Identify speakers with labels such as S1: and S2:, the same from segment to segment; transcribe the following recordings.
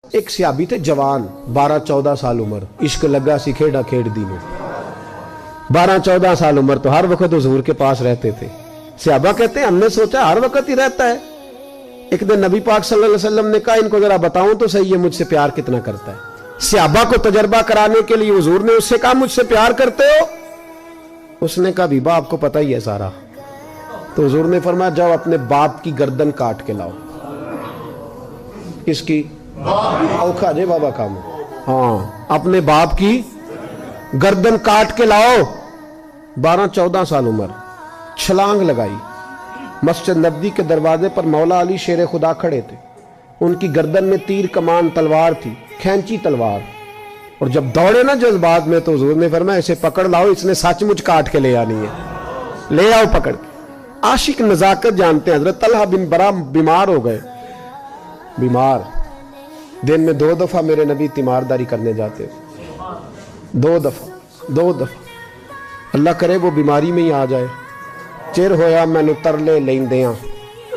S1: ایک صحابی تھے جوان 12-14 سال عمر، عشق لگا سی کھیڑا کھیڑ دی میں 12-14 سال عمر تو ہر وقت حضور کے پاس رہتے تھے۔ صحابہ کہتے ہیں ہم نے سوچا ہر وقت ہی رہتا ہے۔ ایک دن نبی پاک صلی اللہ علیہ وسلم نے کہا ان کو ذرا بتاؤں تو صحیح ہے مجھ سے پیار کتنا کرتا ہے۔ صحابہ کو تجربہ کرانے کے لیے حضور نے اس سے کہا مجھ سے پیار کرتے ہو؟ اس نے کہا بیبا آپ کو پتہ ہی ہے سارا۔ تو حضور نے فرمایا جاؤ اپنے باپ کی گردن کاٹ کے لاؤ۔ کس کی؟ اوکھا جے بابا کام، ہاں اپنے باپ کی گردن کاٹ کے لاؤ۔ 12-14 سال عمر، چھلانگ لگائی۔ مسجد نبوی کے دروازے پر مولا علی شیر خدا کھڑے تھے، ان کی گردن میں تیر کمان تلوار تھی، کھینچی تلوار، اور جب دوڑے نا جذبات میں تو حضور نے فرمایا اسے پکڑ لاؤ، اس نے سچ مچ کاٹ کے لے آنی ہے، لے آؤ پکڑ کے۔ عاشق نزاکت جانتے ہیں۔ حضرت طلحہ بن برا بیمار ہو گئے، بیمار، دن میں 2 دفعہ میرے نبی تیمارداری کرنے جاتے، 2 دفعہ، اللہ کرے وہ بیماری میں ہی آ جائے۔ چر ہویا میں نے ترلے لیندیاں،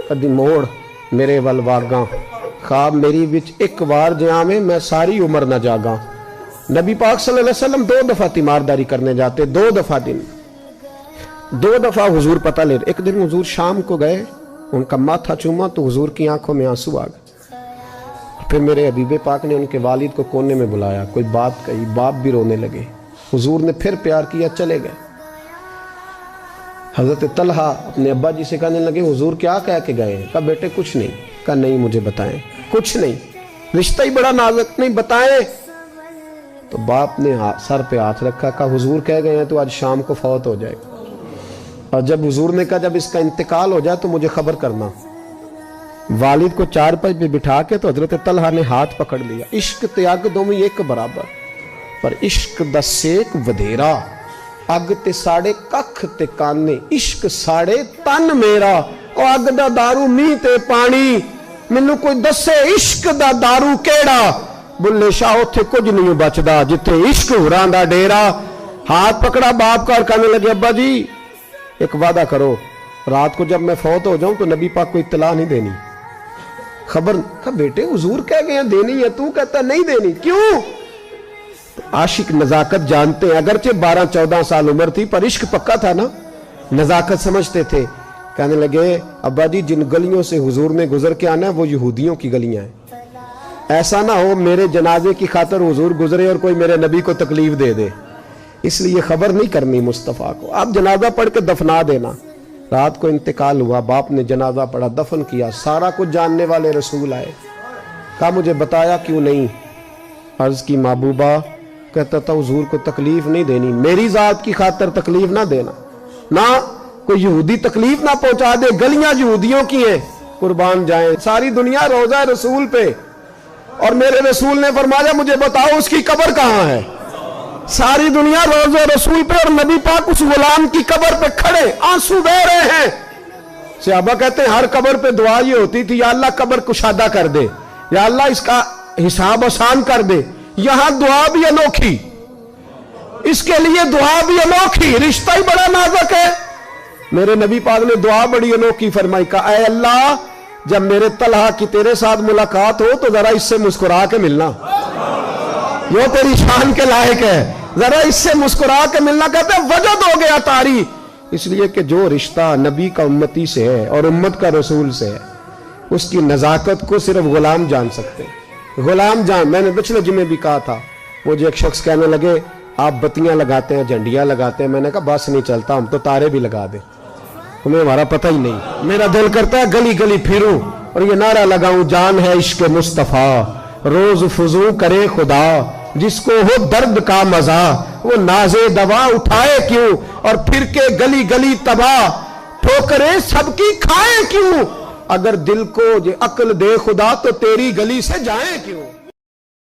S1: کدی موڑ میرے ول واگاں، خواب میری وچ ایک وار جہاں میں ساری عمر نہ جاگاں۔ نبی پاک صلی اللہ علیہ وسلم 2 دفعہ تیمارداری کرنے جاتے، 2 دفعہ دن، 2 دفعہ حضور پتہ لے۔ ایک دن حضور شام کو گئے، ان کا ماتھا چوما تو حضور کی آنکھوں میں آنسو آ گئے۔ پھر میرے حبیب پاک نے ان کے والد کو کونے میں بلایا، کوئی بات کہی، باپ بھی رونے لگے۔ حضور نے پھر پیار کیا، چلے گئے۔ حضرت طلحہ اپنے ابا جی سے کہنے لگے حضور کیا کہہ کے گئے ہیں؟ کہا بیٹے کچھ نہیں۔ کہا نہیں مجھے بتائیں، کچھ نہیں، رشتہ ہی بڑا نازک، نہیں بتائیں۔ تو باپ نے سر پہ ہاتھ رکھا، کہا حضور کہہ گئے ہیں تو آج شام کو فوت ہو جائے گا، اور جب حضور نے کہا جب اس کا انتقال ہو جائے تو مجھے خبر کرنا۔ والد کو چارپائی پہ بٹھا کے تو حضرت طلحہ نے ہاتھ پکڑ لیا۔ عشق تے اگ دوویں ایک برابر، پر عشق دا سیک ودھیرا، اگ تے ساڑے ککھ تے کانے، عشق ساڑے تن میرا، او اگ دا دارو می تے پانی، مینوں کوئی دسے عشق دا دارو کیڑا، بلے شاہ اتھے کچھ نہیں بچدا جتھے عشق ہوراں دا ڈیرا۔ ہاتھ پکڑا باپ کا اور کہنے لگے ابا جی ایک وعدہ کرو، رات کو جب میں فوت ہو جاؤں تو نبی پاک کو اطلاع نہیں دینی، خبر۔ کہا بیٹے حضور کہہ گئے ہیں دینی ہے، تو کہتا نہیں دینی، کیوں؟ عاشق نزاکت جانتے ہیں، اگرچہ 12-14 سال عمر تھی پر عشق پکا تھا نا، نزاکت سمجھتے تھے۔ کہنے لگے ابا جی جن گلیوں سے حضور نے گزر کے آنا ہے وہ یہودیوں کی گلیاں ہیں، ایسا نہ ہو میرے جنازے کی خاطر حضور گزرے اور کوئی میرے نبی کو تکلیف دے دے، اس لیے خبر نہیں کرنی مصطفیٰ کو، آپ جنازہ پڑھ کے دفنا دینا۔ رات کو انتقال ہوا، باپ نے جنازہ پڑھا، دفن کیا، سارا کچھ جاننے والے رسول آئے۔ کہا مجھے بتایا کیوں نہیں؟ عرض کی محبوبہ، کہتا تھا حضور کو تکلیف نہیں دینی، میری ذات کی خاطر تکلیف نہ دینا، نہ کوئی یہودی تکلیف نہ پہنچا دے، گلیاں یہودیوں کی ہیں، قربان جائیں ساری دنیا روضہ رسول پہ، اور میرے رسول نے فرمایا مجھے بتاؤ اس کی قبر کہاں ہے؟ ساری دنیا روضہ رسول پہ، اور نبی پاک اس غلام کی قبر پہ کھڑے آنسو بہہ رہے ہیں۔ صحابہ کہتے ہیں ہر قبر پہ دعا یہ ہوتی تھی یا اللہ قبر کشادہ کر دے، یا اللہ اس کا حساب آسان کر دے۔ یہاں دعا بھی انوکھی، اس کے لیے دعا بھی انوکھی، رشتہ ہی بڑا نازک ہے۔ میرے نبی پاک نے دعا بڑی انوکھی فرمائی، کہا اے اللہ جب میرے طلحہ کی تیرے ساتھ ملاقات ہو تو ذرا اس سے مسکرا کے ملنا، وہ تیری شان کے لائق ہے، ذرا اس سے مسکرا کے ملنا۔ کہتے ہیں وجد ہو گیا طاری، اس لیے کہ جو رشتہ نبی کا امتی سے ہے اور امت کا رسول سے ہے اس کی نزاکت کو صرف غلام جان سکتے ہیں، غلام جان۔ میں نے پچھلے جمعے بھی کہا تھا، مجھے ایک شخص کہنے لگے آپ بتیاں لگاتے ہیں، جھنڈیاں لگاتے ہیں، میں نے کہا بس نہیں چلتا، ہم تو تارے بھی لگا دیں، ہمیں ہمارا پتہ ہی نہیں۔ میرا دل کرتا ہے گلی گلی پھروں اور یہ نعرہ لگاؤں جان ہے عشق مصطفیٰ، روز فضو کرے خدا، جس کو ہو درد کا مزہ وہ ناز دوا اٹھائے کیوں، اور پھر کے گلی گلی تباہ ٹھوکریں سب کی کھائیں کیوں، اگر دل کو یہ عقل دے خدا تو تیری گلی سے جائیں کیوں۔